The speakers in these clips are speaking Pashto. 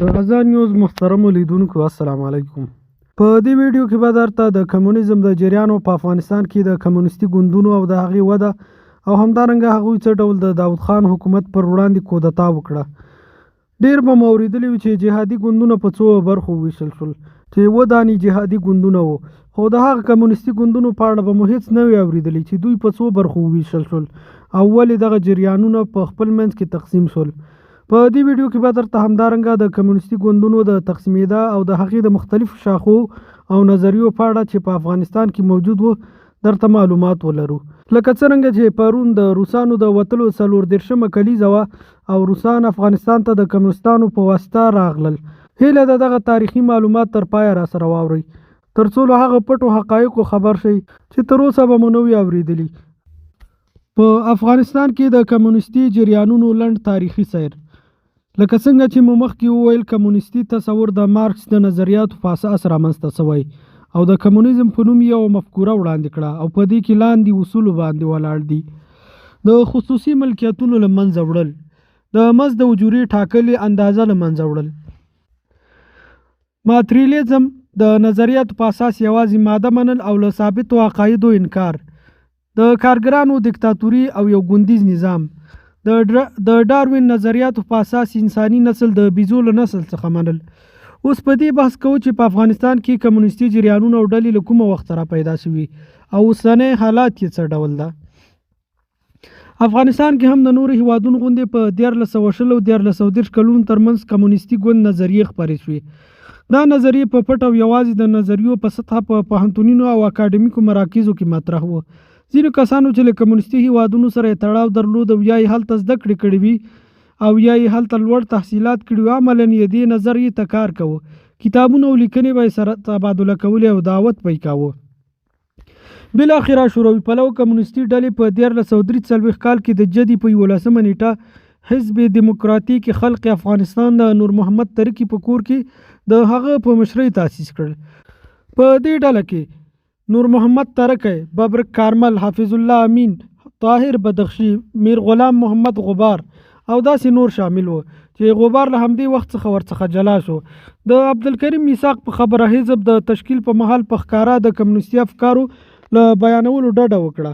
د غزا نیوز محترمو لیدونکو السلام علیکم. په دې ویډیو کې به درته د کمونیزم د جریانو په افغانستان کې د کمونیستي ګوندونو او د هغې وده او همدارنګه هغوی څه ډول د داود خان حکومت پر وړاندې کودتا وکړه. ډېر به مو اورېدلي وي چې جهادي ګوندونه په څو برخو وویشل شول چې اووه دانې جهادي ګوندونه وو، خو د هغه کمونیستي ګوندونو په اړه به مو هېڅ نه وي اورېدلي چې دوی په څو برخو وویشل شول او ولې دغه جریانونه په خپل منځ کې تقسیم شول. په دې ویډیو کې به درته همدارنګه د کمونیستي ګوندونو د تقسیمېدا او د هغې د مختلفو شاخو او نظریو په اړه چې په افغانستان کې موجود وو درته معلومات ولرو. لکه څرنګه چې پرون د روسانو د وتلو 40 کلیزه وه او روسان افغانستان ته د کمونستانو په واسطه راغلل. هیله ده دغه تاریخي معلومات تر پایه راسره واورئ تر څو له هغه پټو حقایقو خبر شئ چې تر اوسه به مو نه وي اورېدلي. په افغانستان کې د کمونیستي جریانونو لنډ تاریخي سیر. لکه څنګه چې مو مخکې وویل، کمونیستي تصور د مارکس د نظریاتو په اساس رامنځته شوی او د کمونیزم په نوم یو مفکوره وړاندې کړه او په دې کې لاندې اصولو باندې ولاړ دي: د خصوصي ملکیتونو له منځه وړل، د مزد د اجورې ټاکلې اندازه له منځه وړل، ماتریالیزم د نظریاتو په اساس یوازې ماده منل او له ثابتو عقایدو انکار، د کارګرانو دیکتاتوري او یو ګوندیز نظام، د ډاروین نظریاتو په اساس انساني نسل د بیزو له نسل څخه منل. اوس په دې بحث کوو چې په افغانستان کې کمونیستي جریانونه او ډلې له کومه وخته را پیدا شوي او اوسنی حالات یې څه ډول ده. افغانستان کې هم د نورو هیوادونو غوندې په 1320 او 1330 کلونو ترمنځ کمونیستي ګوند نظریې خپرې شوې. دا نظریې په پټ او یوازې د نظریو په سطحه په پوهنتونونو او اکاډمیکو مراکزو کې مطرح وو. ځینو کسانو چې له کمونیستي هیوادونو سره یې تړاو درلود او یا یې هلته زده کړې کړې وي او یا یې هلته لوړ تحصیلات کړي وو، عملاً یې دې نظریې ته کار کوو. کتابونه او لیکنې به یې سره تبادله کولې او دعوت به یې کاوه. بالاخره شوروي پلو کمونیستي ډلې په 1343 کال کې د جدي په 11 نیټه حزب دیموکراتیک خلق افغانستان د نور محمد ترکی په کور کې د هغه په مشرۍ تاسیس کړل. په دې ډله کې نور محمد ترکی، ببرک کارمل، حافظ الله امین، طاهر بدخشي، میر غلام محمد غبار او داسې نور شامل وو چې غبار له همدې وخت څخه ورڅخه جلا شو. د عبدالکریم میثاق په خبره حزب د تشکیل په مهال په ښکاره د کمونیستي افکارو له بیانولو ډډه وکړه،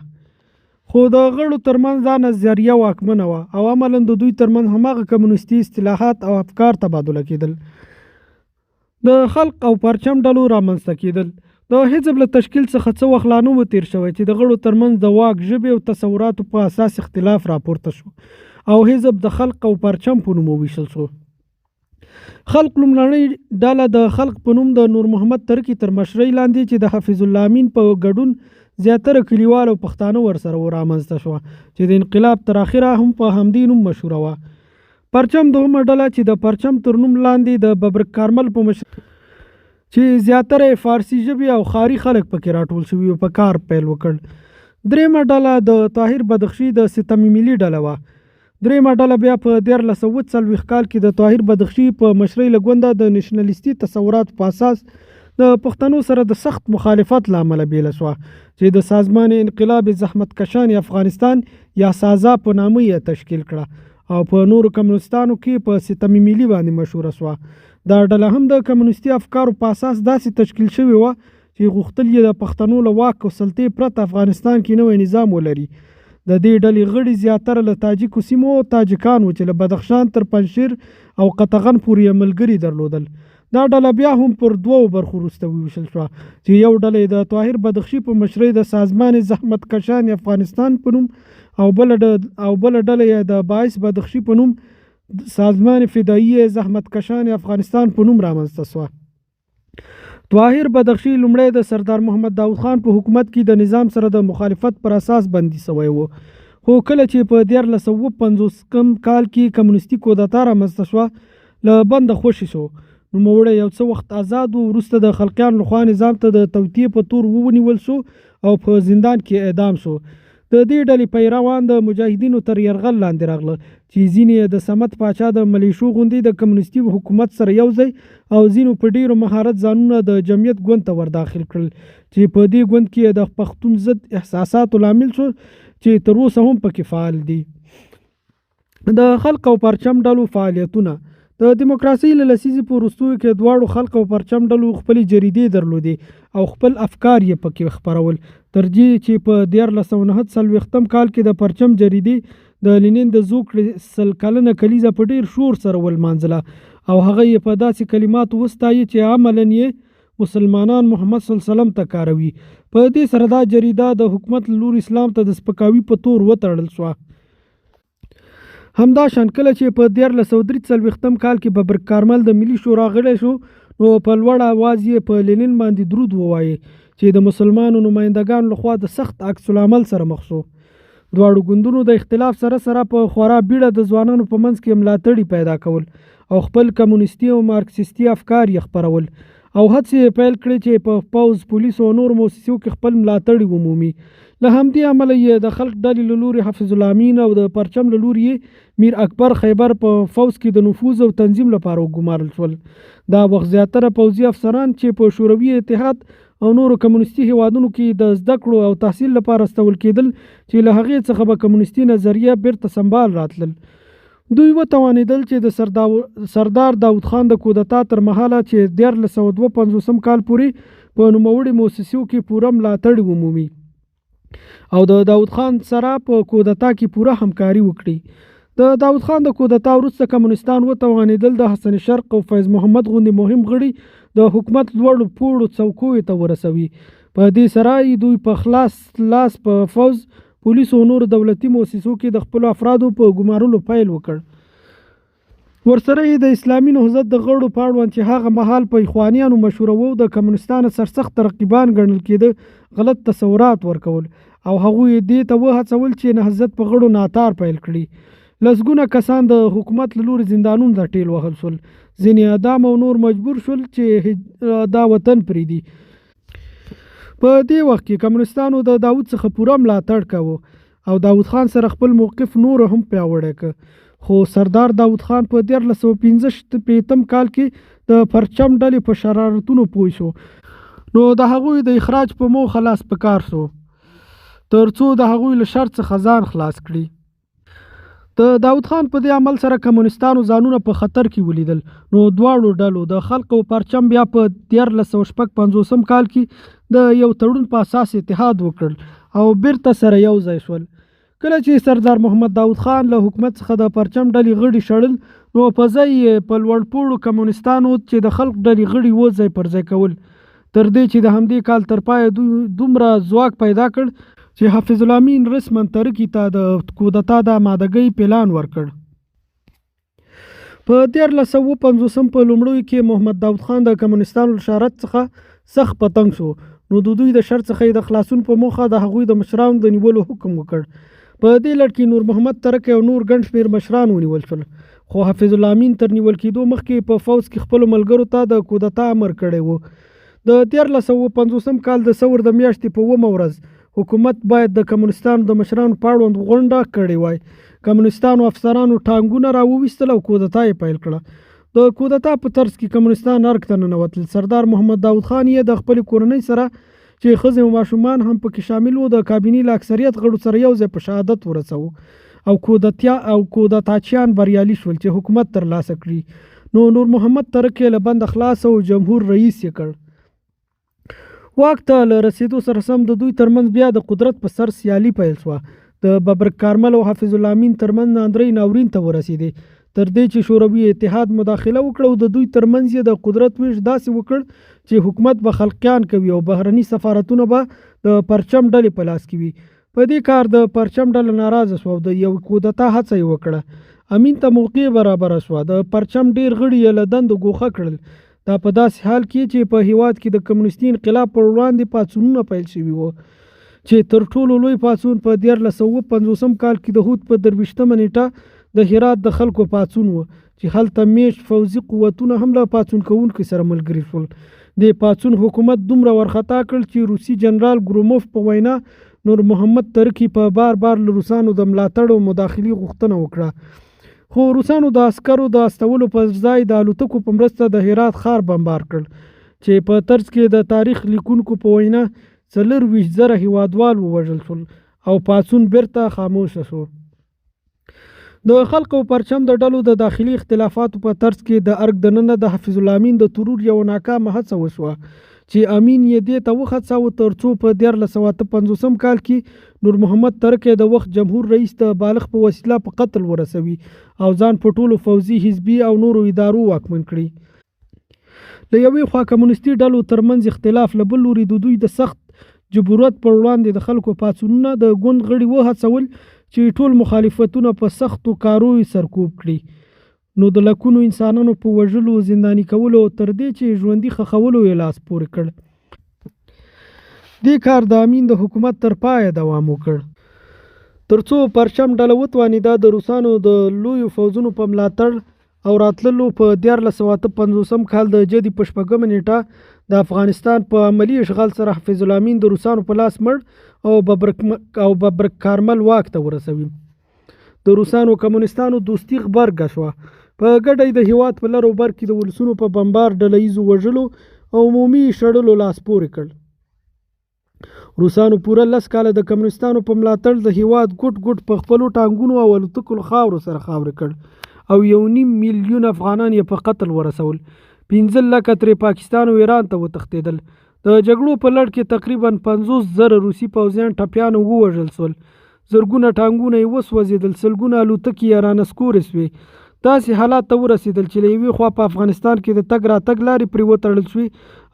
خو د غړو ترمنځ دا نظریه واکمنه وه او عملاً د دوی ترمنځ هماغه کمونیستي اصطلاحات او افکار تبادله کېدل. د خلق او پرچم ډلو رامنځته کېدل. د حزب له تشکیل څخه څه وخت لا نه و تېر شوی چې د غړو ترمنځ د واک، ژبې او تصوراتو په اساس اختلاف راپورته شو او حزب د خلق او پرچم په نوم وویشل شو. خلق لومړنۍ ډله د خلق په نوم د نور محمد ترکی تر مشرۍ لاندې چې د حفیظ الله امین په ګډون زیاتره کلیوال او پښتانه ورسره رامنځته شوه چې د انقلاب تر اخره هم په همدې نوم مشهوره وه. پرچم دوهمه ډله چې د پرچم تر نوم لاندې د ببرک کارمل په مشرۍ چې زیاتره فارسي ژبې او ښاري خلک پکې راټول شوي او په کار پیل وکړ. درېیمه ډله د طاهر بدخشي د ستمي ملي ډله وه. درېیمه ډله بیا په 1340 کال کې د طاهر بدخشي په مشرۍ له ګونده د نېشنلستي تصوراتو په اساس د پښتنو سره د سخت مخالفت له امله بیله شوه چې د سازمان انقلاب زحمت کشان افغانستان یا سازا په نامه یې تشکیل کړه او په نورو کمونستانو کې په ستمي ملي باندې مشهوره شوه. دا ډله هم د کمونیستي افکارو په اساس داسې تشکیل شوې وه چې غوښتل یې د پښتنو له واک او سلطې پرته افغانستان کې نوی نظام ولري. د دې ډلې غړي زیاتره له تاجکو سیمو تاجکان وو چې له بدخشان تر پنجشیر او قطغن پورې یې ملګري درلودل. دا ډله بیا هم پر دوو برخو وروسته وویشل شوه چې یو ډله یې د طاهر بدخشي په مشرۍ د سازمان زحمت کشان افغانستان په نوم او بله ډله یې د باعث بدخشي په نوم سازمان فدایي زحمت کشان افغانستان په نوم رامنځته شوه. طاهر بدخشي لومړی د سردار محمد داود خان په حکومت کې د نظام سره د مخالفت پر اساس بندي شوی و، خو کله چې په 1350 کال کې کمونیستي کودتا رامنځته شوه له بنده خوشي شو. نوموړی یو څه وخت آزاد و، وروسته د خلقیانو لخوا نظام ته د توطیې په تور ونیول شو او په زندان کې اعدام شو. د دې ډلې پیروان د مجاهدینو تر یرغل لاندې راغله چې ځینې د صمد پاچا د ملیشو غوندې د کمونیستي حکومت سره یو ځای او ځینو په ډیرو مهارت ځانونه د جمعیت ګوند ته ورداخل کړل چې په دې ګوند کې د پښتون ضد احساساتو لامل شو چې تر اوسه هم پکې فعال دي. د خلق او پرچم ډلو فعالیتونه د دیموکراسۍ له لسیزې په وروستیو کې دواړو خلق او پرچم ډلو خپلې جریدې درلودې او خپل افکار یې پکې خپرول، تر دې چې په 1949 کال کې د پرچم جریدې د لینین د زوکړې 100 کلنه کلیزه په ډیر شور سره ولمانځله او هغه یې په داسې کلماتو وستایي چې عملاً یې مسلمانان محمد صلی الله علیه وسلم ته کاروي. په دې سره دا جریده د حکومت له لوري اسلام ته د سپکاوي په تور وتړل شوه. همداشان کله چې په 1943 کال کې ببر کارمل د ملي شورا غړی شو، نو په لوړ اواز یې په لینین باندې درود ووایه چې د مسلمانو نمایندګانو لخوا د سخت عکس العمل سره مخ شو. دواړو ګوندونو د اختلاف سره سره په خورا بیړه د ځوانانو په منځ کې ملاتړي پیدا کول او خپل کمونیستي او مارکسیستي افکار یې خپرول او هڅې پیل کړې چې په پوځ، پولیسو او نور موسسو کې خپل ملاتړي ومومي. له همدې امله یې د خلق ډلې له لوري حفیظ الله امین او د پرچم له لوري میر اکبر خیبر په فوز کې د نفوذ او تنظیم لپاره وګمارل شول. دا وخت زیاتره پوځي افسران چې په شوروي اتحاد او نورو کمونیستي هیوادونو کې د زده کړو او تحصیل لپاره استول کېدل چې له هغې څخه به کمونیستي نظریه بیرته سمبال راتلل. دوی وتوانېدل چې د سردار داود خان د کودتا تر مهاله چې 1952 کال پورې په نوموړي موسسو کې پوره ملاتړ ومومي او د داود خان سره په کودتا کې پوره همکاري وکړي. د داود خان د کودتا وروسته کمونستان وتوانېدل د حسن شرق او فیض محمد غوندې مهم غړي د حکومت لوړو پوړو څوکیو ته ورسوي. په دې سره دوی په خلاص لاس په فوز، پولیسو او نور دولتي موسسو کې د خپلو افرادو په ګمارلو پیل وکړ. ورسره یې د اسلامي نهضت د غړو په اړوند چې هغه مهال په اخوانیانو مشهورو د کمونستانو سرسخت رقیبان ګڼل کېده غلط تصورات ورکول او هغوی دې ته وهڅول چې نهضت په غړو ناتار پیل کړي. لسګونه کسان د حکومت له لوري زندانونو ته ټېل وهل شول، ځینې اعدام او نور مجبور شول چې دا وطن پرېږدي. په دې وخت کې کمونستانو د داود څخه پوره ملاتړ کاوه او داود خان سره خپل موقف نور هم پیاوړی کړ. خو سردار داود خان په 1965 کال کې د پرچم ډلې په شرارتونو پوه شو، نو د هغوی د اخراج په موخه لاس په کار شو تر څو د هغوی له شر څخه ځان خلاص کړي. د داود خان په دې عمل سره کمونستانو ځانونه په خطر کې ولیدل، نو دواړو ډلو د خلق او پرچم بیا په 1955 کال کې د یو تړون په اساس اتحاد وکړ او بیرته سره یو ځای شول. کله چې سردار محمد داود خان له حکومت څخه د پرچم ډلې غړي شړل، نو په ځای په لوړپوړو کمونستانو چې د خلق ډلې غړي و ځای پر ځای کول، تر دې چې د همدې کال تر پایه دومره ځواک پیدا کړ چې حفیظ الله امین رسما ترکي ته د کودتا د آمادګۍ پلان ورکړ. په 1950 په لومړیو کې محمد داود خان د کمونستانو له شرارت څخه سخت په تنګ شو، نو د دوی د شر څخه د خلاصون په موخه د هغوی د مشرانو د نیولو حکم وکړ. په دې لړ کې نور محمد ترکی او نور ګڼ شمېر مشران ونیول شول، خو حفیظ الله امین تر نیول کېدو مخکې په فوز کې خپلو ملګرو ته د کودتا امر کړی و. د 1950 کال د ثور د میاشتې په 9 ورځ حکومت باید د کمونستانو د مشرانو په اړوند غونډه کړې وای. کمونستانو افسرانو ټانګونه راوویستل او کودتا یې پیل کړه. د کودتا په طرز کې کمونستان ارګ ته ننوتل. سردار محمد داود خان یې د خپلې کورنۍ سره چې ښځې او ماشومان هم پکې شامل وو د کابینې له اکثریت غړو سره یو ځای په شهادت ورسوه او کودتاچیان بریالي شول چې حکومت ترلاسه کړي. نور محمد ترکی له بند خلاص او جمهور رئیس یې کړ. واک ته له رسېدو سره سم د دوی ترمنځ بیا د قدرت په سر سیالي پیل شوه. د ببرک کارمل او حفیظ الله امین ترمنځ ناندرۍ ناورین ته ورسېدې، تر دې چې شوروي اتحاد مداخله وکړه او د دوی ترمنځ یې د قدرت ویش داسې وکړ چې حکومت به خلقیان کوي او بهرني سفارتونه به د پرچم ډلې په لاس کې وي. په دې کار د پرچم ډله ناراضه شوه او د یو کودتا هڅه یې وکړه. امین ته موقع برابره شوه. د پرچم ډېر غړي یې له دندو ګوښه کړل. دا په داسې حال کې چې په هیواد کې د کمونیستي انقلاب پر وړاندې پاڅونونه پیل شوي وو چې تر ټولو لوی پاڅون په 1950 کال کې د هود په 23 نیټه د هرات د خلکو پاڅون و چې هلته میشت پوځي قوتونه هم له پاڅون کوونکو سره ملګري شول. د پاڅون حکومت دومره ورخطا کړ چې روسي جنرال ګروموف په وینا نور محمد ترکی په بار له روسانو د ملاتړ او مداخلې غوښتنه وکړه، خو روسانو د عسکرو د استولو پر ځای د الوتکو په مرسته د هرات ښار بمبار کړ چې په طرز کې د تاریخ لیکونکو په وینا 24,000 هیوادوال ووژل شول او پاڅون بیرته خاموشه شو. د خلکو پرچم د ډلو د داخلي اختلافاتو په ترڅ کې د ارګ دننه د حفیظ الله امین د ترور یو ناکامه هڅه وشوه چې امین یې دې ته وهڅاوه تر څو په 1450 کال کې نور محمد ترکی د وخت جمهور رئیس د بالغ په وسیله په قتل ورسوي او ځان په ټولو فوځي حزبي او نورو ادارو واکمن کړي. له یوې خوا کمونیستي ډلو ترمنځ اختلاف، له بل لوري د دوی د سخت جبروت پر وړاندې د خلکو پاڅونونه د ګوند غړي وهڅول چې ټول مخالفتونه په سختو کاروي سرکوب کړي، نو د لکونو انسانانو په وژلو، زنداني کولو او تر دې چې ژوندي ښخولو یې لاس پورې کړ. دې کار د امین د حکومت تر پایه دوام وکړ تر څو پرچم ډله وتوانېده د روسانو د لویو فوځونو په ملاتړ او راتللو په 1458 کال د جدي په 4 نیټه د افغانستان په عملي اشغال سره حفیظ الله امین د روسانو په لاس مړ او ببرک کارمل واک ته ورسوي. د روسانو کمونستانو دوستي غبرګه شوه. په ګډه د هیواد په لر او بر کې د ولسونو په بمبار، ډله ییزو وژلو او عمومي شړلو لاس پورې کړ. روسانو پوره 10 کاله د کمونستانو په ملاتړ د هیواد ګوټ ګوټ په خپلو ټانګونو او الوتکو خاورو سره خاورې کړ او 1.5 میلیون افغانان یې په قتل ورسول. 15 لکه ترې پاکستان او ایران ته وتښتېدل. د جګړو په لړ کې تقریبا 50,000 روسي پوځیان ټپیان ووژل شول، زرګونه ټانګونه یې وسوځېدل، سلګونه الوتکې یې رانسکورې شوې. داسې حالات ته ورسېدل چې له یوې خوا په افغانستان کې د تګ راتګ لارې پرې وتړل شوې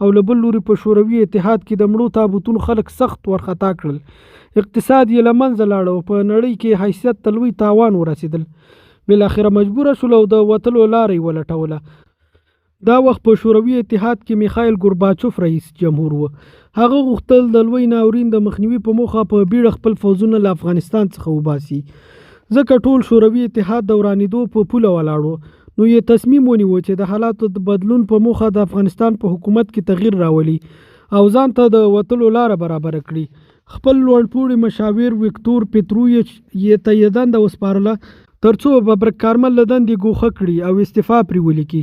او له بل لوري په شوروي اتحاد کې د مړو تابوتونو خلک سخت ورخطا کړل. اقتصاد یې له منځه لاړ او په نړۍ کې حیثیت ته لوی تاوان ورسېدل. بالاخره مجبوره شول او د وتلو لاره یې ولټوله. دا وخت په شوروي اتحاد کې میخایل ګورباچوف رئیس جمهور و. هغه غوښتل د لوی ناورین د مخنیوي په موخه په بیړه خپل فوځونه له افغانستان څخه وباسي، ځکه ټول شوروي اتحاد د ورانېدو په پوله ولاړ و. نو یې تصمیم ونیو چې د حالاتو د بدلون په موخه د افغانستان په حکومت کې تغییر راولي او ځان ته د وتلو لاره برابر کړي. خپل لوړپوړي مشاور ویکتور پیترویچ یې ته یې دنده وسپارله ترڅو ببرک کارمل له دندې ګوښه کړي او استعفا پرې ولیکي.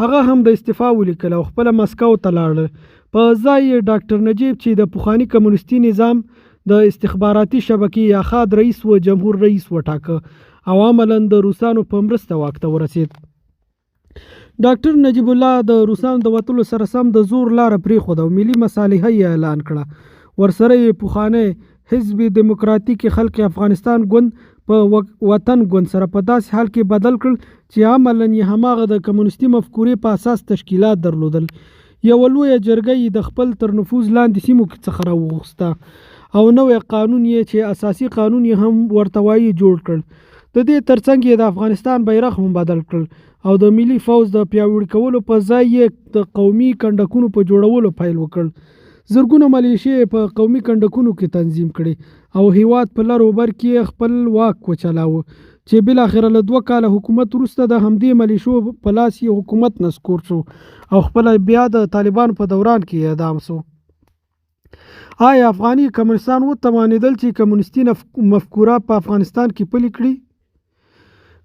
هغه هم د استعفا ولیکل او خپله مسکو ته لاړل. په ځای یې ډاکټر نجیب چې د پخواني کمونیستي نظام د استخباراتي شبکې یا خاد رئیس و جمهور رئیس وټاکه او عملاً د روسانو په مرسته واک ته ورسېد. ډاکټر نجیب الله د روسانو د وتلو سره سم د زور لاره پرېښوده او ملي مصالحه یې اعلان کړه. ورسره یې پخوانی حزب دیموکراتیک خلق افغانستان ګوند په وطن ګوند سره په داسې حال کې بدل کړل چې عملاً یې هماغه د کمونیستي مفکورې په اساس تشکیلات درلودل. یوه لویه جرګه یې د خپل تر نفوذ لاندې سیمو څخه راوغوسته او نوی قانون یې چې اساسي قانون یې هم ورته وایي جوړ کړ. د دې ترڅنګ یې د افغانستان بیرغ هم بدل کړل او د ملي فوز د پیاوړي کولو په ځای یې د قومي کنډکونو په جوړولو پیل وکړ. زرګونه ملیشې په قومي کنډکونو کې تنظیم کړي او هیواد په لر او بر کې خپل واک وچلاوه چې بالاخره له 2 کاله حکومت وروسته د همدې ملیشو په لاس یې حکومت نسکور شو او خپل بیا د طالبانو په دوران کې اعدام شو. آیا افغاني کمونستان وتوانېدل چې کمونیستي مفکوره په افغانستان کې پلي کړي؟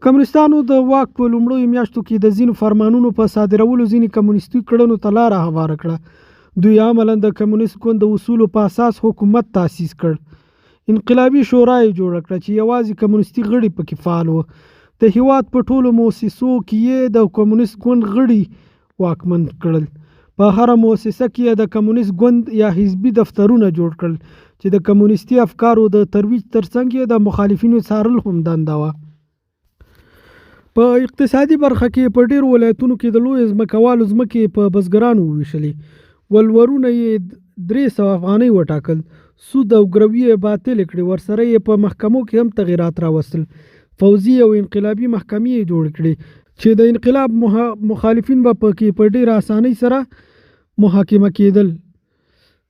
کمونستانو د واک په لومړیو میاشتو کې د ځینو فرمانونو په صادرولو ځینې کمونیستي کړنو ته لاره هواره کړه. دوی عملاً د کمونیست ګوند د اصولو په اساس حکومت تاسیس کړ. انقلابي شورا یې جوړه کړه چې یوازې کمونیستي غړي پکې فعال وو. د هیواد په ټولو مؤسسو کې یې د کمونیست ګوند غړي واکمن کړل. په هره مؤسسه کې یې د کمونیست ګوند یا حزبي دفترونه جوړ کړل چې د کمونیستي افکارو د ترویج ترڅنګ یې د مخالفینو څارل هم دنده وه. په اقتصادي برخه کې په ډېرو ولایتونو کې د لویو ځمکوالو ځمکې په بزګرانو وویشلې. ولورونه یې 300 افغانۍ وټاکل. سود او ګروي یې باطل کړي. ورسره یې په محکمو کې هم تغیرات راوستل. فوځي او انقلابي محکمې یې جوړ کړي چې د انقلاب مخالفین به پکې په ډېره اسانۍ سره محاکمه کېدل.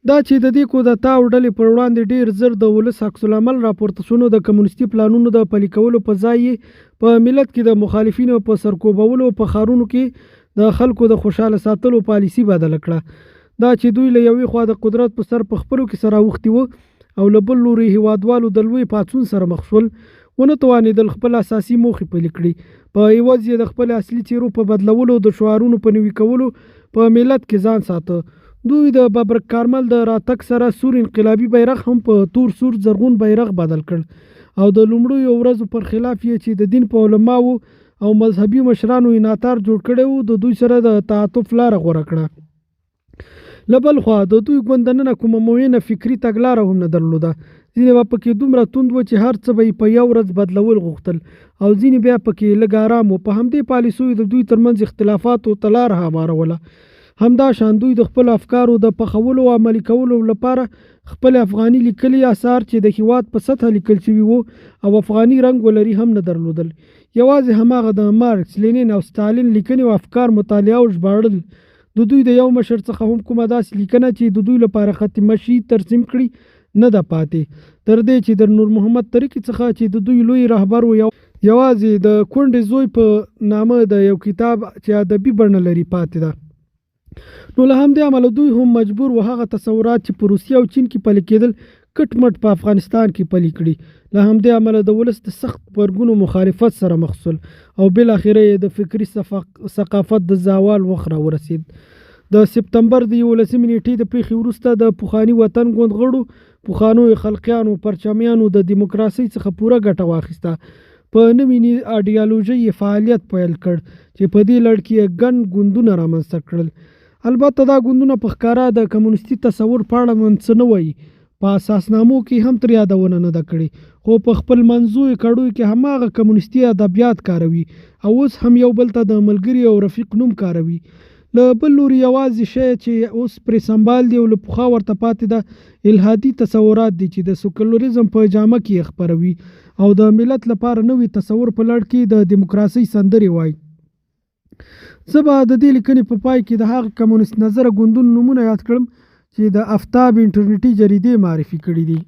دا چې د دې کودتا او ډلې پر وړاندې ډېر زر د ولس عکس العمل راپورته شونو د کمونیستي پلانونو د پلي کولو په ځای په ملت کې د مخالفینو په سرکوبولو په ښارونو کې د خلکو د خوشحاله ساتلو پالیسي بدله کړه. دا چې دوی له یوې خوا د قدرت په سر په خپلو کې سره اوښتي وو او له بل لوري هیوادوالو د لوی پاڅون سره مخ شول، ونه توانېدل خپل اساسي موخې پلي کړي. په عوض یې د خپل اصلي څیرو په بدلولو، د شعارونو په نوي کولو په ملت کې ځان ساته. دوی د ببرک کارمل د راتګ سره سور انقلابي بیرغ هم په تور سور زرغون بیرغ بدل کړ او د لومړیو ورځو پر خلاف یې چې د دین په علماو او مذهبي مشرانو انعطاف جوړ کړی و د دوی سره د تعاطف لاره غوره کړه. له بل خوا د دوی ګوند دننه کومه معینه فکري تګلاره هم نه درلوده. ځینې به پکې دومره توند و چې هر څه به یې په یو ورځ بدلول غوښتل او ځینې بیا پکې لږ آرام و. په همدې پالیسیو د دوی ترمنځ اختلافاتو ته لاره هواروله. همدا شان دوی د خپل افکارو د پخولو او عملي کولو لپاره خپل افغاني لیکلي اثار چې د هیواد په سطحه لیکل شوي وو او افغاني رنګ ولري هم نه درلودل. یوازې هماغه د مارکس، لینین او ستالین لیکنې او افکار مطالعه او ژباړل. د دوی د یو مشر څخه هم کومه داسې لیکنه چې د دوی لپاره ختمه شي ترسیم کړي نه ده پاتې، تر دې چې د نور محمد ترکی څخه چې د دوی لوی رهبر و یوازې د کونډې زوی په نامه د یو کتاب چې ادبي بڼه لري پاتې ده. نو له همدې امله دوی هم مجبور و هغه تصورات چې په روسیه او چین کې پلي کېدل کټ مټ په افغانستان کې پلي کړي. له همدې امله د ولس د سخت غبرګون او مخالفت سره مخ شول او بالاخره یې د فکري ثقافت د زوال وخت راورسېد. د سپتمبر د 11 نیټې د پیښې وروسته د پخواني وطن ګوند غړو پخوانیو خلقیانو پرچمیانو د دیموکراسۍ څخه پوره ګټه واخیسته. په نوې ایډیالوژۍ یې فعالیت پیل کړ چې په دې لړ کې یې ګڼ ګوندونه رامنځته کړل. البته دا ګوندونه په ښکاره د کمونیستي تصور په اړه څه نه وایي، په اساسنامو کې هم تر یادونه نه ده کړې، خو په خپل منځوي کړیو کې هماغه کمونیستي ادبیات کاروي او اوس هم یو بل ته د ملګري او رفیق نوم کاروي. له بل لوري یوازې شی چې اوس پرې سنبال دی او له پخوا ورته پاتې ده الهادي تصورات دي چې د سیکولریزم په جامه کې خپروي او د ملت لپاره نوی تصور په لړ کې د دیموکراسۍ سندرې وایي. زه به د دې لیکنې په پای کې د هغه کمونیست نظره ګوندونو نومونه یاد کړم چې د آفتاب انټرنیټي جریدې معرفي کړي دي.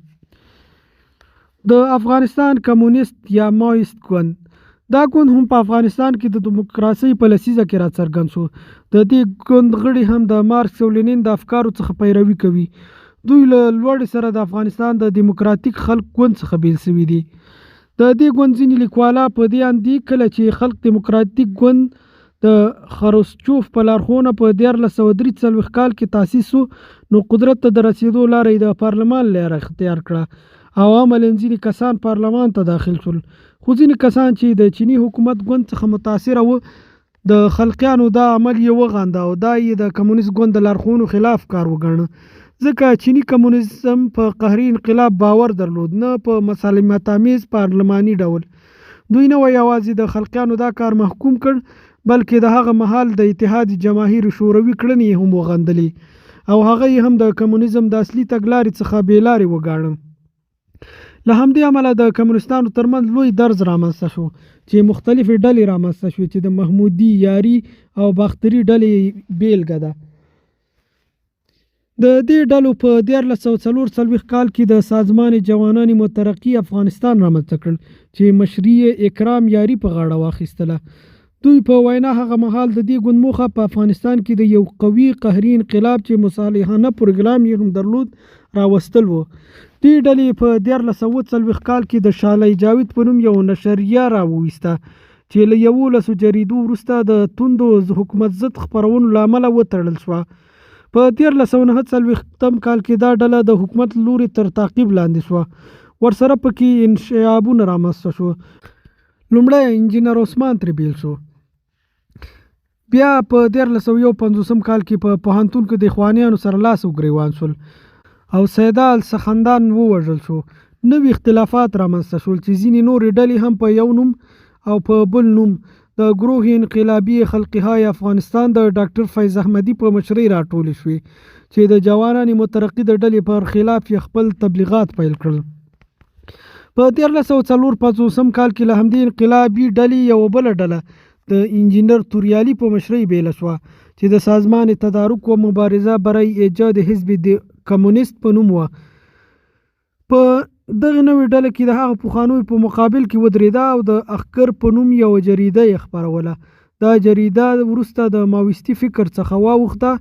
د افغانستان کمونیست یا ماویست ګوند، دا ګوند هم په افغانستان کې د دیموکراسۍ په لسیزه کې راڅرګند شو. د دې ګوند غړي هم د مارکس او لینین د افکارو څخه پیروي کوي. دوی له لوړې سره د افغانستان د دیموکراتیک خلق ګوند څخه بیل شوي دي. د دې ګوند ځینې لیکوالا په دې اند دي کله چې خلق دیموکراتیک ګوند د خروشچوف په لارښوونه په 1943 کال کې تاسیس شو، نو قدرت ته د رسیدو لاره یې د پارلمان لاره اختیار کړه او عملاً ځینې کسان پارلمان ته داخل شول. خو ځینې کسان چې د چیني حکومت ګوند څخه متاثره وو د خلقیانو دا عمل یې وغانده او دا یې د کمونیست ګوند د لارښوونو خلاف کار وګاڼه، ځکه چینی کمونیزم په قهري انقلاب باور درلود، نه په مسالمتامیز پارلماني ډول. دوی نه یوازې د خلقیانو دا کار محکوم کړ بلکې د هغه مهال د اتحاد جماهیر شوروي کړنې هم وغندلې او هغه یې هم د کمونیزم د اصلي تګلارې څخه بېلارې وګاڼه. له همدې امله د کمونیستانو ترمنځ لوی درز رامنځته شو چې مختلفې ډلې رامنځته شوې چې د محمودي، یاري او باختري ډلې بیلګه ده. د دې ډلو په 1944 کال کې د سازمان جوانان مترقي افغانستان رامنځته کړل چې مشري اکرام یاري په غاړه واخیستله. دوی په وینا هغه مهال د دې ګوند موخه په افغانستان کې د یو قوي قهري انقلاب چې مصالحانه پروګرام یې هم درلود راوستل وو. دې ډلې په 1940 کال کې د شالای جاوید په نوم یو نشریه راوویسته چې له 11 جریدو وروسته د توندو حکومت ضد خپرونو له امله وتړل شوه. په 1949 کال کې دا ډله د حکومت لوري تر تعقیب لاندې شوه. ورسره پکې انشعابونه رامنځته شو. لومړی انجینر عثمان ترې بیل شو. بیا په 1951 کال کې په پوهنتون کې د اخوانیانو سره لاس وګریوان شول او سیدال سخندان ووژل شو. نوي اختلافات رامنځته شول چې ځینې نورې ډلې هم په یو نوم او په بل نوم د گروه انقلابي خلقهای افغانستان د ډاکټر فیض احمدي په مشرۍ راټولې شوې چې د جوانان مترقي د ډلې پر خلاف یې خپل تبلیغات پیل کړل. په 1954 کال کې له همدې انقلابي ډلې یوه بله ډله د انجینر توریالي په مشرۍ بیله شوه چې د سازمان تدارک و مبارزه برای ایجاد حزب کمونیست په نوم وه. په دغه نوې ډله کې د هغه پخوانیو په مقابل کې ودرېده او د اخکر په نوم یوه جریده یې خپروله. دا جریده وروسته د ماویستي فکر څخه واوښته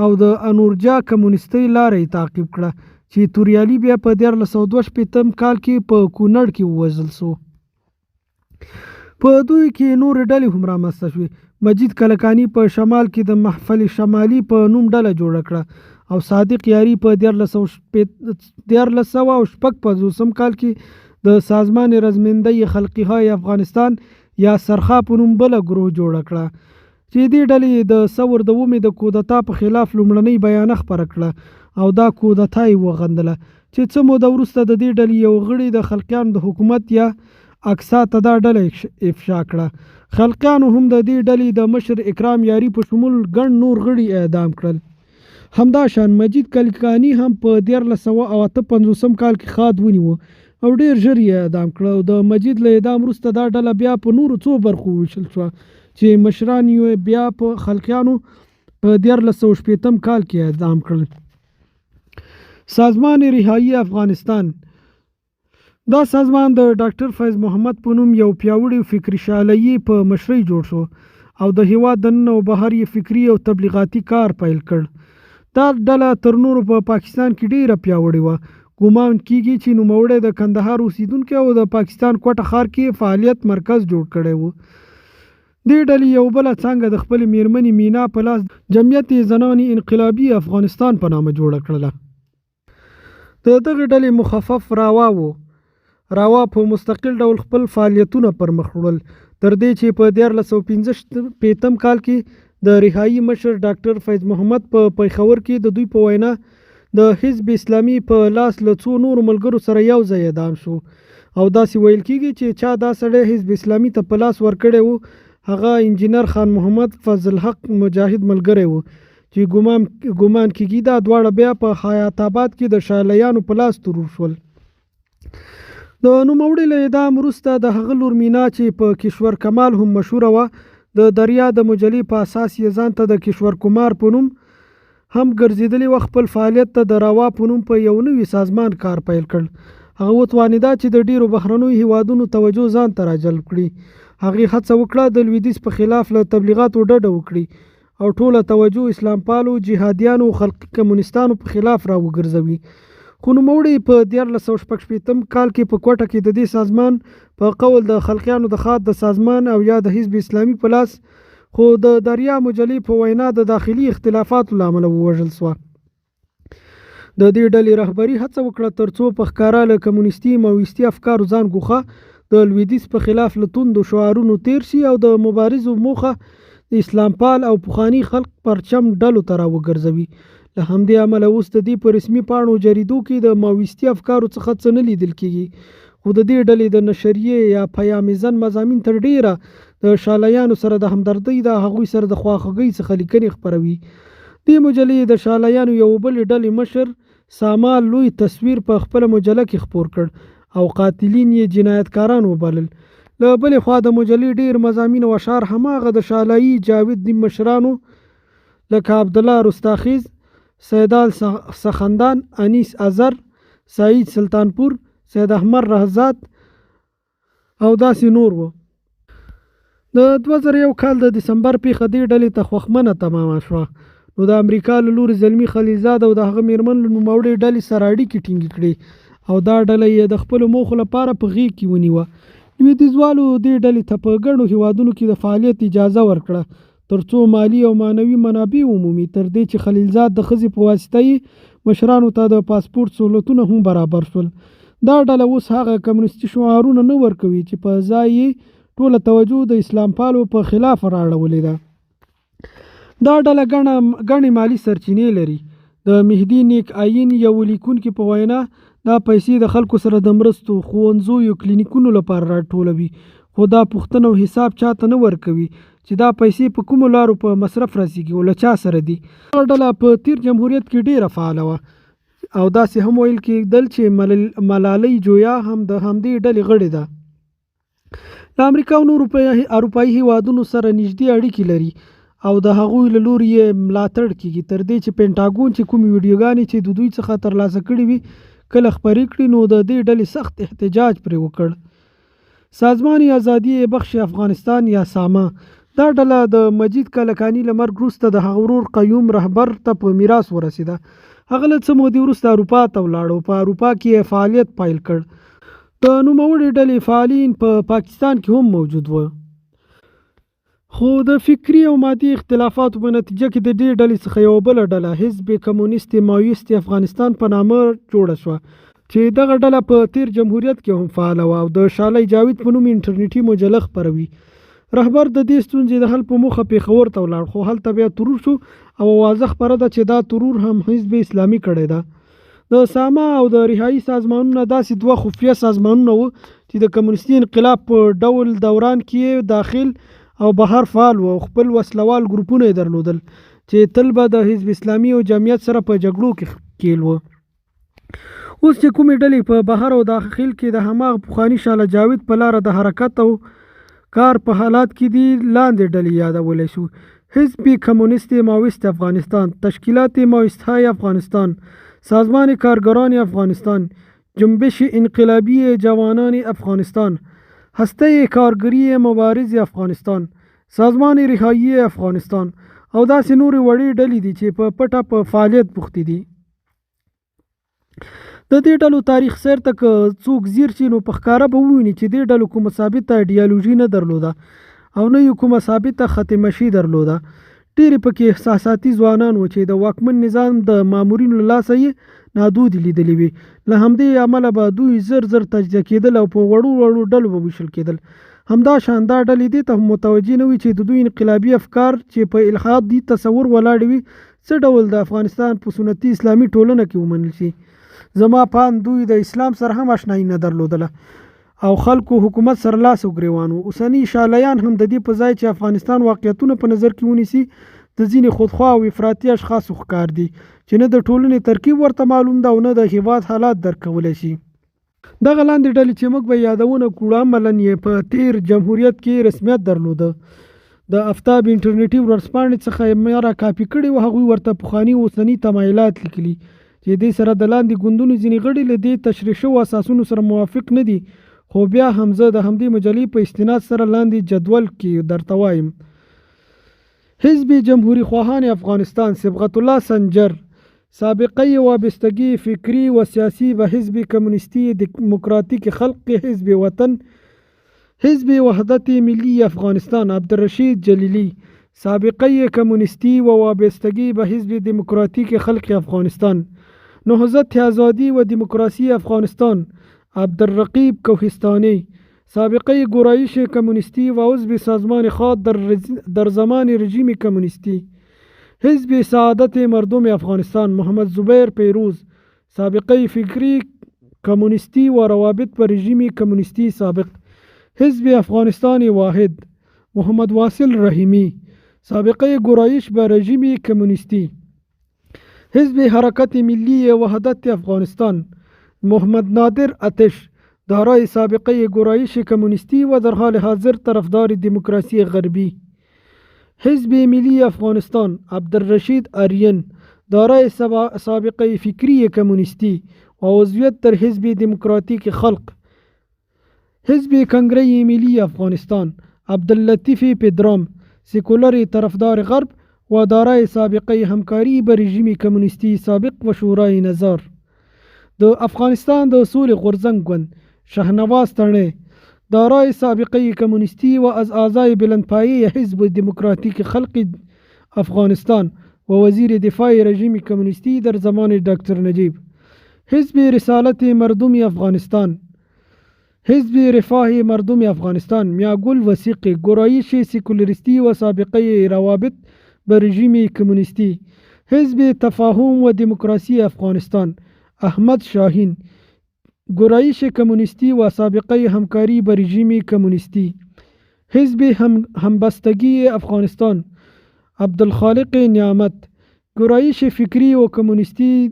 او د انورجا کمونیستۍ لاره یې تعقیب کړه چې توریالي بیا په 1962 کال کې په کونړ کې ووژل شو. په دوی کې نورې ډلې هم رامنځته شوې. مجید کلکاني په شمال کې د محفل شمالي په نوم ډله جوړه کړه او صادق یاري په 1950 کال کې د سازمان رزمنده خلقی های افغانستان یا سرخا په نوم بله ګروه جوړه کړه چې دې ډلې د ثور د اومې د کودتا په خلاف لومړنۍ بیانیه خپره کړه او دا کودتا یې وغندله چې څه موده وروسته د دې ډلې یو غړي د خلقیانو د حکومت یا اقصا ته دا ډله افشا کړه. خلقیانو هم د دې ډلې د مشر اکرام یاري په شمول ګڼ نور غړي اعدام کړل. همداشان مجید کلکاني هم په 1358 کال کې خاد ونیو او ډیر ژر یې اعدام کړ او د مجید له اعدام وروسته دا ډله بیا په نورو څو برخو ویشل شوه چې مشران یې بیا په خلقیانو په 1360 کال کې اعدام کړل. سازمان رهایی افغانستان دا سازمان د ډاکټر فیض محمد په نوم یو پیاوړی فکري شعله‌یي په مشرۍ جوړ شو او د هیواد دننه او بهر یې فکري او تبلیغاتي کار پیل کړ. دا ډله تر نورو په پاکستان کې ډیره پیاوړې وه. ګومان کیږي چې نوموړی د کندهار اوسیدونکی او د پاکستان کوټه ښار کې فعالیت مرکز جوړ کړی و. دې ډلې یو بله څانګه د خپلې میرمنې مینا په لاس جمعیت زنانې انقلابي افغانستان په نامه جوړه کړله. د دغې ډلې مخفف راوا و. راوا په مستقل ډول خپل فعالیتونه پر مخ وړل تر دې چې په 1365 کال کې د رهایی مشر ډاکټر فیض محمد په پیښور کې د دوی په وینا د حزب اسلامي په لاس له څو نورو ملګرو سره یو ځای اعدام شو او داسې ویل کېږي چې چا دا سړی حزب اسلامي ته په لاس ورکړی و هغه انجینر خان محمد فضل حق مجاهد ملګری و چې ګومان کېږي دا دواړه بیا په حیات آباد کې د شالیانو په لاس ترور شول. د نوموړي له اعدام وروسته د هغه لور مینا چې په کشور کمال هم مشهوره وه د دریا د مجلې په اساس یې ځان ته د کشور کمار په نوم هم ګرځېدلی و. خپل فعالیت ته د راوا په نوم په یو نوي سازمان کار پیل کړ. هغه وتوانېده چې د ډیرو بهرنیو هیوادونو توجه ځان ته راجلب کړي. هغې هڅه وکړه د لویدیځ په خلاف له تبلیغاتو ډډه وکړي او ټوله توجه اسلام پالو جهادیانو او خلقي کمونیستانو په خلاف را وګرځوي. خو نوموړی په 1365 کال کې په کوټه کې د دې سازمان په قول د خلقیانو د خاط د سازمان او یا د حزب اسلامي په لاس خو د دریا مجلې په وینا د داخلي اختلافاتو له امله ووژل شوه. د دې ډلې رهبري هڅه وکړه ترڅو په ښکاره له کمونیستي ماویستي افکارو ځان ګوښه د لویدیځ په خلاف له توندو شعارونو تیر شي او د مبارزو موخه د اسلام پال او پخواني خلق پرچم ډلو ته را وګرځوي. له همدې امله اوس د دې په رسمي پاڼو جریدو کې د ماویستي افکارو څخه څه نه لیدل کېږي خو د دې ډلې د نشریې یا پیامزن مضامین تر ډیره د شالیانو سره د همدردۍ د هغوی سره د خواخوږۍ څخه لیکنې خپروي. دې مجلې د شالیانو یو بلې ډلې مشر سامال لوی تصویر په خپله مجله کې خپور کړ او قاتلین یې جنایتکاران وبلل. له بلې خوا د مجلې ډیر مضامین او اشعار هماغه د شالایي جاوید دین مشرانو لکه عبدالله رستاخیز، سیدال سخندان، انیس ازر، سعید سلطانپور، سید احمد رهزاد او داسې نور وو. د 2001 کال د دسمبر پیښه دې ډلې ته خوښمنه تمامه شوه نو د امریکا له لوري زلمي خلیلزاد او د هغه میرمن له نوموړې ډلې سره اړیکې ټینګې کړې او دا ډله یې د خپلو موخو لپاره په غېږ کې ونیوه. لویدیځوالو دې ډلې ته په ګڼو هیوادونو کې د فعالیت اجازه ورکړه ترڅو مالی او معنوي منابع عمومي تر دې چې خلیلزاد د ښځې په واسطه یې مشرانو ته د پاسپورت سهولتونه هم برابر شول. دا ډله اوس هغه کمونیستي شعارونه نه ورکوي چې په ځای یې ټوله توجه د اسلام پالو په خلاف راړولې ده. دا ډله ګڼې مالی سرچینې لري. د مهدي نیک آیین یو لیکونکي په وینا دا پیسې د خلکو سره د مرستو، ښوونځیو، کلینیکونو لپاره راټولوي خو دا پوښتنه او حساب چاته نه ورکوي چې دا پیسې په کومو لارو په مصرف رسیږي او له چا سره دي. دا ډله په تیر جمهوریت کې ډیره فعاله وه او داسې هم ویل کېدل چې ملالۍ جویا هم د همدې ډلې غړې ده. له امریکا او نورو اروپایي هیوادونو سره نږدې اړیکې لري او د هغوی له لوري یې ملاتړ کېږي تر دې چې پینټاګون چې کومې ویډیوګانې چې د دوی څخه ترلاسه کړي وي کله خپرې کړي نو د دې ډلې سخت احتجاج پرې وکړ. سازمان ازادي بخش افغانستان یا ساما دا ډله د مجید کلکاني له مرګ وروسته د هغه ورور قیوم رهبر ته په میراث ورسېده. هغه له څه مودې وروسته اروپا ته ولاړ او په اروپا کې یې فعالیت پیل کړ. د نوموړې ډلې فعالین په پاکستان کې هم موجود و خو د فکري او مادي اختلافاتو په نتیجه کې د دې ډلې څخه یوه بله ډله حزب کمونیست ماویست افغانستان په نامه جوړه شوه چې دغه ډله په تیر جمهوریت کې هم فعاله وه او د شالی جاوید په نوم انټرنیټي مجله خپروي. رهبر د دې ستونزې د حل په موخه پېښور ته ولاړ، خو هلته بیا ترور شو او واضح خبره ده چې دا ترور هم حزب اسلامي کړی ده. د ساما او د رهایی سازمانونه داسې دوه خفیه سازمانونه وو چې د کمونیستي انقلاب په ډول دوران کې داخل او بهر فعال وو او خپل وسلوال ګروپونه یې درلودل چې تل به د حزب اسلامي او جمعیت سره په جګړو کې ښکېل وو. اوس چې کومې ډلې په بهر او داخل کې د هماغه پخواني شاله جاوید په لاره د حرکت او کار په حالات کې دي، لاندې ډلې یادولی شو: حزب کمونیست ماویست افغانستان، تشکیلات ماویست‌های افغانستان، سازمان کارگران افغانستان، جنبش انقلابی جوانان افغانستان، هسته کارگری مبارز افغانستان، سازمان رهایی افغانستان او داسې نورې وړې ډلې دي چې په پټه په فعالیت بوختې دي. د دې ډلو تاریخ سیر ته که څوک ځیر شي نو په ښکاره به وویني چې دې ډلو کومه ثابته ایډیالوژي نه درلوده او نه یې کومه ثابته ختمشي درلوده. ډېرې پکې احساساتي ځوانان وو چې د واکمن نظام د مامورینو له لاسه یې نادودې لیدلې وي. له همدې امله به دوی زر تجزیه کېدل او په وړو ډلو به ویشل کېدل. همدا شان دا ډلې دې ته متوجه نه وي چې د دوی انقلابي افکار چې په الحادي تصور ولاړ وي څه ډول د افغانستان په سنتي اسلامي ټولنه کې ومنل شي. زما پام دوی د اسلام سره هم اشنایي نه درلودله او خلکو حکومت سره لاس او ګریوان وو. اوسني شالیان هم د دې په ځای چې افغانستان واقعیتونه په نظر کې ونیسي د ځینې خودخواه او افراطي اشخاصو ښکار دي چې نه د ټولنې ترکیب ورته معلوم ده او نه د هیواد حالات درک کولی شي. دغه لاندې ډلې چې موږ به یادونه کړو عملاً یې په تیر جمهوریت کې رسمیت درلوده. د آفتاب انټرنیټي ورځپاڼې څخه یې را کاپي کړي و، هغوی ورته پخواني اوسني تمایلات لیکلي چې دې سره د لاندې ګوندونو ځینې غړي له دې تشریح شوو اساسونو سره موافق نه دي، خو بیا هم زه د همدې مجلې په استناد سره لاندې جدول کې درته وایم: حزب جمهوری خواهان افغانستان صبغت الله سنجر، سابقه وابستگی فکری و سیاسی به حزب کمونیستی دموکراتیک خلق حزب وطن، حزب وحدت ملی افغانستان عبدالرشید جلیلی، سابقه کمونیستی و وابستگی به حزب دموکراتیک خلق افغانستان، نهضت آزادی و دموکراسی افغانستان عبدالرقیب کوهستانی، سابقه گرایش کمونیستی و عضو سازمان خاد در زمان رژیم کمونیستی، حزب سعادت مردم افغانستان محمد زبیر پیروز، سابقه فکری کمونیستی و روابط با رژیم کمونیستی سابق، حزب افغانستان واحد محمد واصل رحیمی، سابقه گرایش به رژیم کمونیستی، حزب حرکت ملی وحدت افغانستان محمد نادر آتش، دارای سابقه گرایش کمونیستی و در حال حاضر طرفدار دموکراسی غربی، حزب ملی افغانستان عبدالرشید آریان، دارای سابقه فکری کمونیستی و عضویت در حزب دموکراتیک خلق، حزب کنگره ملی افغانستان عبداللطیف پدرام، سکولر طرفدار غرب و دارای سابقه همکاری به رژیم کمونیستی سابق و شورای نظار، د افغانستان د اصول غورځنګ ګوند شهنواز تڼۍ، دارای سابقه کمونیستی و از اعضای بلندپایه حزب دموکراتیک خلق افغانستان و وزیر دفاع رژیم کمونیستی در زمان دکتر نجیب، حزب رسالت مردم افغانستان، حزب رفاه مردم افغانستان میاگل وثیق، گرایش سکولریستی و سابقه روابط به رژیم کمونیستی، حزب تفاهم و دموکراسی افغانستان احمد شاهین، گرایش کمونیستی و سابقه همکاری با رژیم کمونیستی، حزب همبستگی افغانستان عبدالخالق نعمت، گرایش فکری و کمونیستی،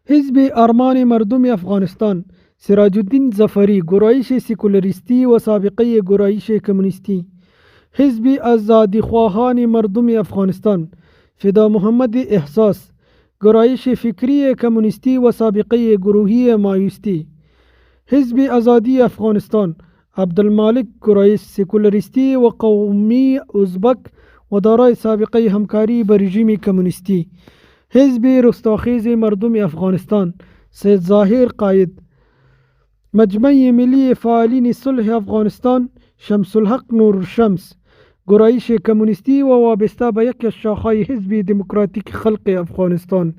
حزب ارمان مردم افغانستان سراج الدین ظفری، گرایش سکولریستی و سابقه گرایش کمونیستی، حزب آزادیخواهان مردم افغانستان فدا محمد احساس، گرایش فکری کمونیستی و سابقه گروهی مایوستی، حزب آزادی افغانستان عبدالمالک، گرایش سکولریستی و قومی ازبک و دارای سابقه همکاری با رژیم کمونیستی، حزب رستاخیز مردم افغانستان سید ظاهر قاید، مجمع ملی فعالین صلح افغانستان شمس الحق نور الشمس، گرایش کمونیستی و وابسته به یک از شاخه‌های حزب دموکراتیک خلق افغانستان،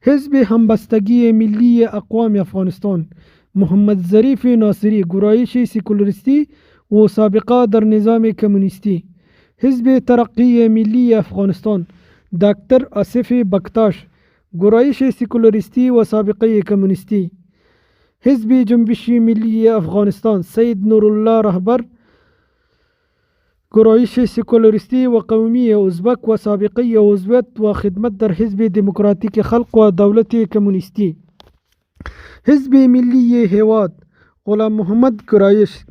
حزب همبستگی ملی اقوام افغانستان محمد ظریف ناصری گرایش سکولریستی و سابقه در نظام کمونیستی. حزب ترقی ملی افغانستان دکتر آصف بکتاش گرایش سکولریستی و سابقه کمونیستی. حزب جنبش ملی افغانستان سید نورالله رهبر گرایش سکولریستی و قومی ازبک و سابقه عضویت و خدمت در حزب دموکراتیک خلق و دولت کمونیستی. حزب ملی هیواد غلام محمد گرایش.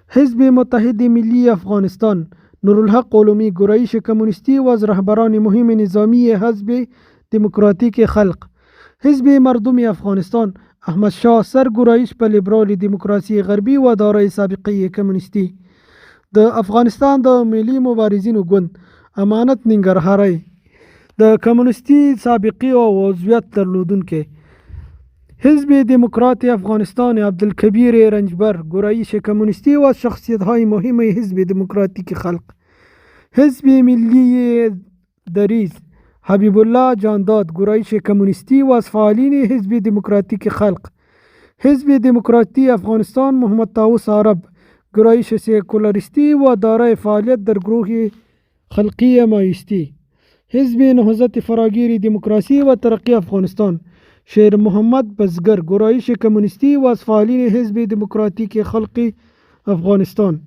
حزب متحد ملی افغانستان نورالحق علومی گرایش کمونیستی و از رهبران مهم نظامی حزب دموکراتیک خلق. حزب مردم افغانستان احمد شاه سر گرایش په لیبرال دموکراسی غربي و دارای سابقه کمونیستی. د افغانستان د ملي مبارزینو ګوند امانت ننګرهاری د کمونیستی سابقه او عضویت درلودونکی. حزب دموکرات افغانستان عبدالکبیر رنجبر گرایش کمونیستی و از شخصیت‌های مهم حزب دموکراتیک خلق. حزب ملی دریز حبیب الله جانداد گرایش کمونیستی و از فعالین حزب دموکراتیک خلق. حزب دموکراتی افغانستان محمد طاووس عرب گرایش سکولاریستی و دارای فعالیت در گروه خلقی مایستی. حزب نهضت فراگیر دموکراسی و ترقی افغانستان شیر محمد بزگر گرایش کمونیستی و از فعالین حزب دموکراتیک خلق افغانستان.